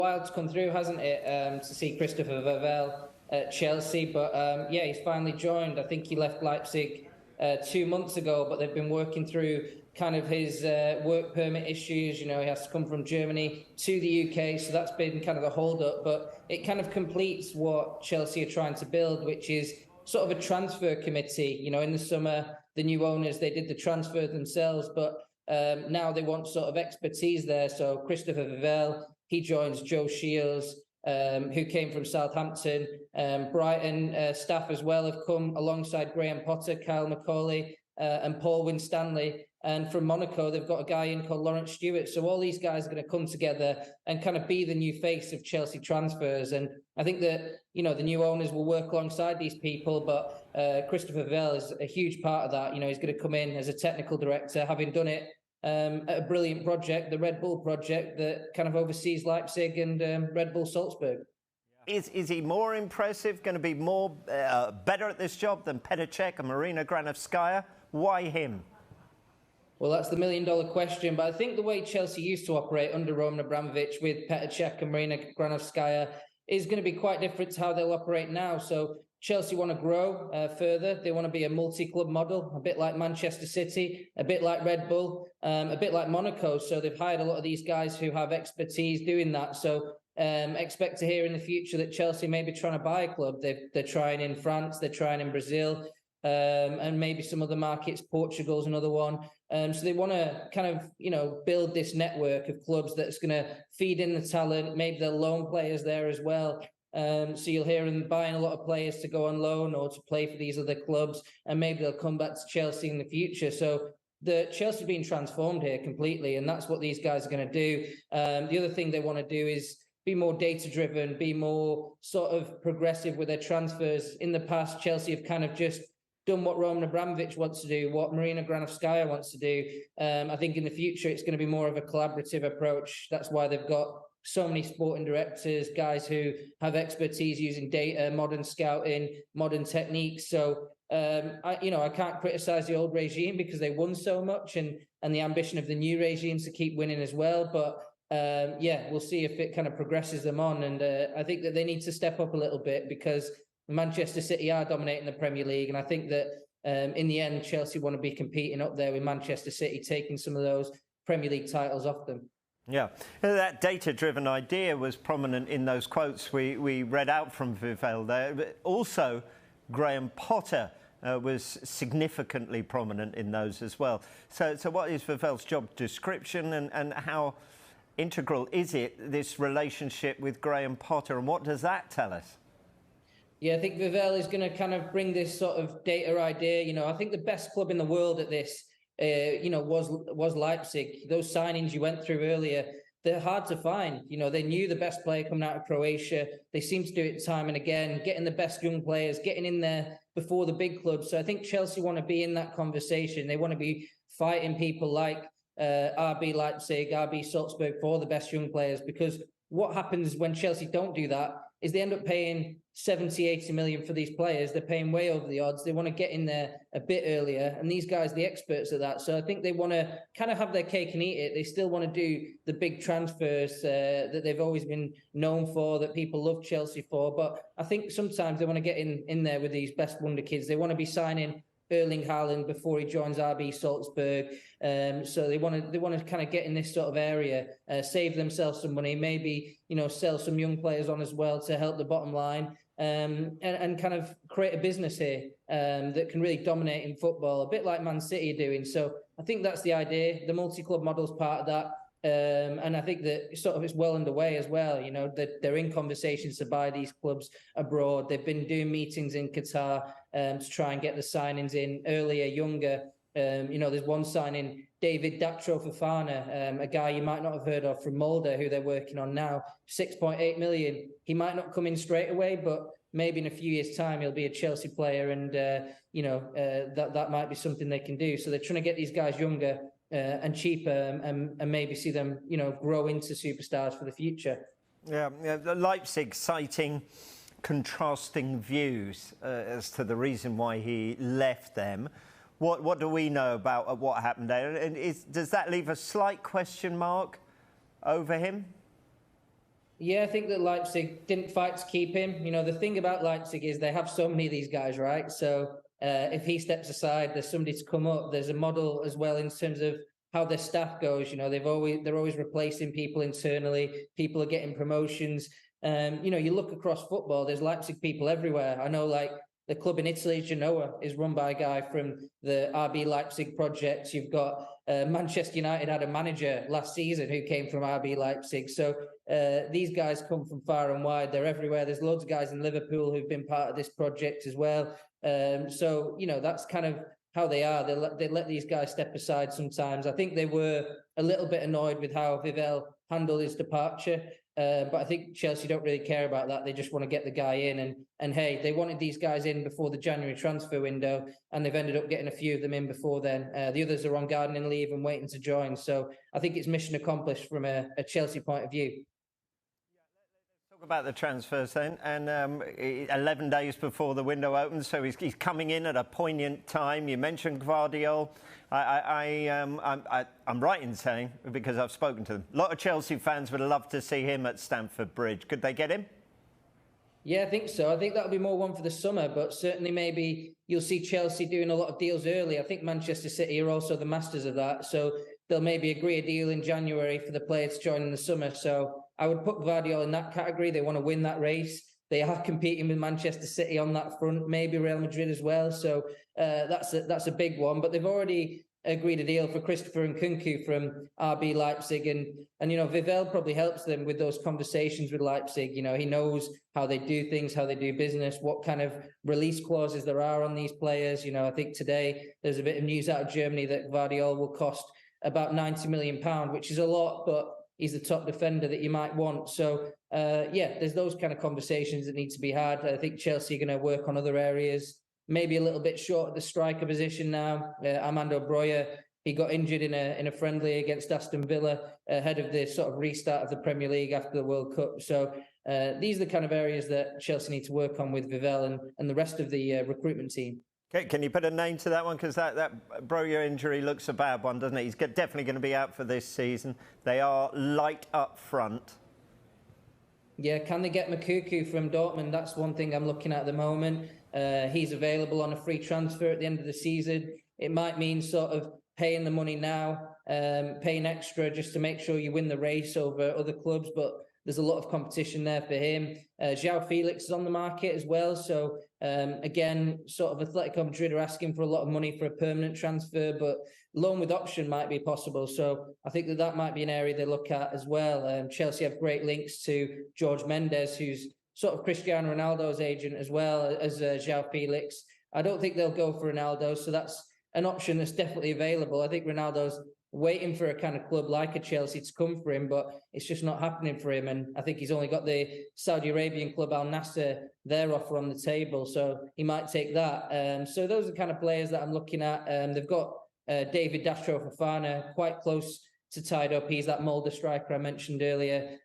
while to come through, hasn't it, to see Christopher Vivell at Chelsea. But yeah, he's finally joined. I think he left Leipzig 2 months ago, but they've been working through kind of his work permit issues. You know, he has to come from Germany to the UK, so that's been kind of the hold-up. But it kind of completes what Chelsea are trying to build, which is sort of a transfer committee. You know, in the summer, the new owners, they did the transfer themselves, but now they want sort of expertise there. So Christopher Vivell, he joins Joe Shields, who came from Southampton. Brighton staff as well have come alongside Graham Potter, Kyle McCauley, and Paul Winstanley. And from Monaco, they've got a guy in called Lawrence Stewart. So all these guys are going to come together and kind of be the new face of Chelsea transfers. And I think that, you know, the new owners will work alongside these people, but Christopher Vivell is a huge part of that. You know, he's going to come in as a technical director, having done it at a brilliant project, the Red Bull project, that kind of oversees Leipzig and Red Bull Salzburg. Is he more impressive, going to be more better at this job than Petr Cech and Marina Granovskaya? Why him? Well, that's the million-dollar question. But I think the way Chelsea used to operate under Roman Abramovich with Petr Cech and Marina Granovskaya is going to be quite different to how they'll operate now. So Chelsea want to grow further. They want to be a multi-club model, a bit like Manchester City, a bit like Red Bull, a bit like Monaco. So they've hired a lot of these guys who have expertise doing that. So expect to hear in the future that Chelsea may be trying to buy a club. They're trying in France, they're trying in Brazil, and maybe some other markets. Portugal's another one. So they want to kind of, you know, build this network of clubs that's going to feed in the talent. Maybe they'll loan players there as well. So you'll hear them buying a lot of players to go on loan or to play for these other clubs, and maybe they'll come back to Chelsea in the future. So the Chelsea being transformed here completely, and that's what these guys are going to do. The other thing they want to do is be more data-driven, be more sort of progressive with their transfers. In the past, Chelsea have kind of just done what Roman Abramovich wants to do, what Marina Granovskaya wants to do. I think in the future, it's going to be more of a collaborative approach. That's why they've got so many sporting directors, guys who have expertise using data, modern scouting, modern techniques. So, I can't criticize the old regime because they won so much, and the ambition of the new regime to keep winning as well. But we'll see if it kind of progresses them on. And I think that they need to step up a little bit because Manchester City are dominating the Premier League. And I think that in the end, Chelsea want to be competing up there with Manchester City, taking some of those Premier League titles off them. Yeah, that data-driven idea was prominent in those quotes we read out from Vivell there. But also, Graham Potter was significantly prominent in those as well. So what is Vivell's job description, and how integral is it, this relationship with Graham Potter, and what does that tell us? Yeah, I think Vivell is going to kind of bring this sort of data idea. You know, I think the best club in the world at this, was Leipzig. Those signings you went through earlier, they're hard to find. You know, they knew the best player coming out of Croatia. They seem to do it time and again, getting the best young players, getting in there before the big clubs. So I think Chelsea want to be in that conversation. They want to be fighting people like RB Leipzig, RB Salzburg for the best young players, because what happens when Chelsea don't do that is they end up paying 70, 80 million for these players. They're paying way over the odds. They want to get in there a bit earlier. And these guys, the experts at that. So I think they want to kind of have their cake and eat it. They still want to do the big transfers that they've always been known for, that people love Chelsea for. But I think sometimes they want to get in there with these best wonder kids. They want to be signing Erling Haaland before he joins RB Salzburg. So they want to kind of get in this sort of area, save themselves some money, maybe, sell some young players on as well to help the bottom line, and kind of create a business here that can really dominate in football, a bit like Man City are doing. So I think that's the idea. The multi-club model is part of that. And I think that sort of it's well underway as well. That they're in conversations to buy these clubs abroad. They've been doing meetings in Qatar to try and get the signings in earlier, younger. There's one signing, David Datro Fofana, a guy you might not have heard of from Molde, who they're working on now, 6.8 million. He might not come in straight away, but maybe in a few years' time he'll be a Chelsea player, and that might be something they can do. So they're trying to get these guys younger and cheaper, and maybe see them, grow into superstars for the future. Yeah, Leipzig citing contrasting views as to the reason why he left them. What do we know about what happened there? And does that leave a slight question mark over him? Yeah, I think that Leipzig didn't fight to keep him. You know, the thing about Leipzig is they have so many of these guys, right? So if he steps aside, there's somebody to come up. There's a model as well in terms of how their staff goes. You know, they're always replacing people internally. People are getting promotions. You know, you look across football. There's Leipzig people everywhere. I know, like the club in Italy, Genoa, is run by a guy from the RB Leipzig project. You've got Manchester United had a manager last season who came from RB Leipzig. So these guys come from far and wide. They're everywhere. There's loads of guys in Liverpool who've been part of this project as well. So, you know, that's kind of how they are. They let these guys step aside sometimes. I think they were a little bit annoyed with how Vivell handled his departure. But I think Chelsea don't really care about that. They just want to get the guy in. And hey, they wanted these guys in before the January transfer window, and they've ended up getting a few of them in before then. The others are on gardening leave and waiting to join. So I think it's mission accomplished from a Chelsea point of view. Talk about the transfers then, and 11 days before the window opens, so he's coming in at a poignant time. You mentioned Gvardiol. I'm right in saying, because I've spoken to them, a lot of Chelsea fans would love to see him at Stamford Bridge. Could they get him? Yeah, I think so. I think that'll be more one for the summer, but certainly maybe you'll see Chelsea doing a lot of deals early. I think Manchester City are also the masters of that. So they'll maybe agree a deal in January for the player to join in the summer. So I would put Gvardiol in that category. They want to win that race. They are competing with Manchester City on that front, maybe Real Madrid as well. So that's a big one. But they've already agreed a deal for Christopher Nkunku from RB Leipzig, and you know, Vivell probably helps them with those conversations with Leipzig. You know, he knows how they do things, how they do business, what kind of release clauses there are on these players. You know, I think today there's a bit of news out of Germany that Gvardiol will cost about £90 million, which is a lot, but he's the top defender that you might want. So yeah, there's those kind of conversations that need to be had. I think Chelsea are going to work on other areas. Maybe a little bit short at the striker position now. Armando Broja, he got injured in a friendly against Aston Villa ahead of the sort of restart of the Premier League after the World Cup. So these are the kind of areas that Chelsea need to work on with Vivell and the rest of the recruitment team. Okay, can you put a name to that one? Because that Broja injury looks a bad one, doesn't it? He's definitely going to be out for this season. They are light up front. Yeah, can they get Nkunku from Dortmund? That's one thing I'm looking at the moment. He's available on a free transfer at the end of the season. It might mean sort of paying the money now, paying extra just to make sure you win the race over other clubs. But there's a lot of competition there for him. Joao Felix is on the market as well. So again, sort of Atletico Madrid are asking for a lot of money for a permanent transfer, but loan with option might be possible. So I think that might be an area they look at as well. Chelsea have great links to George Mendes, who's sort of Cristiano Ronaldo's agent as well as Joao Felix. I don't think they'll go for Ronaldo, so that's an option that's definitely available. I think Ronaldo's waiting for a kind of club like a Chelsea to come for him, but it's just not happening for him. And I think he's only got the Saudi Arabian club Al Nassr, their offer on the table, so he might take that. So those are the kind of players that I'm looking at. They've got David Datro Fofana quite close to tied up. He's that Mulder striker I mentioned earlier.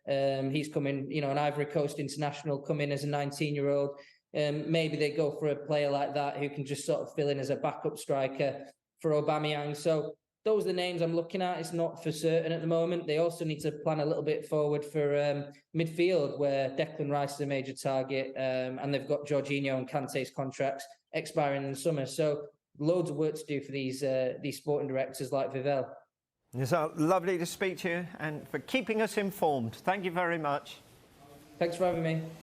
He's coming, you know, an Ivory Coast international, come in as a 19-year-old. Maybe they go for a player like that who can just sort of fill in as a backup striker for Aubameyang. So those are the names I'm looking at. It's not for certain at the moment. They also need to plan a little bit forward for midfield, where Declan Rice is a major target, and they've got Jorginho and Kante's contracts expiring in the summer. So loads of work to do for these sporting directors like Vivell. It's lovely to speak to you and for keeping us informed. Thank you very much. Thanks for having me.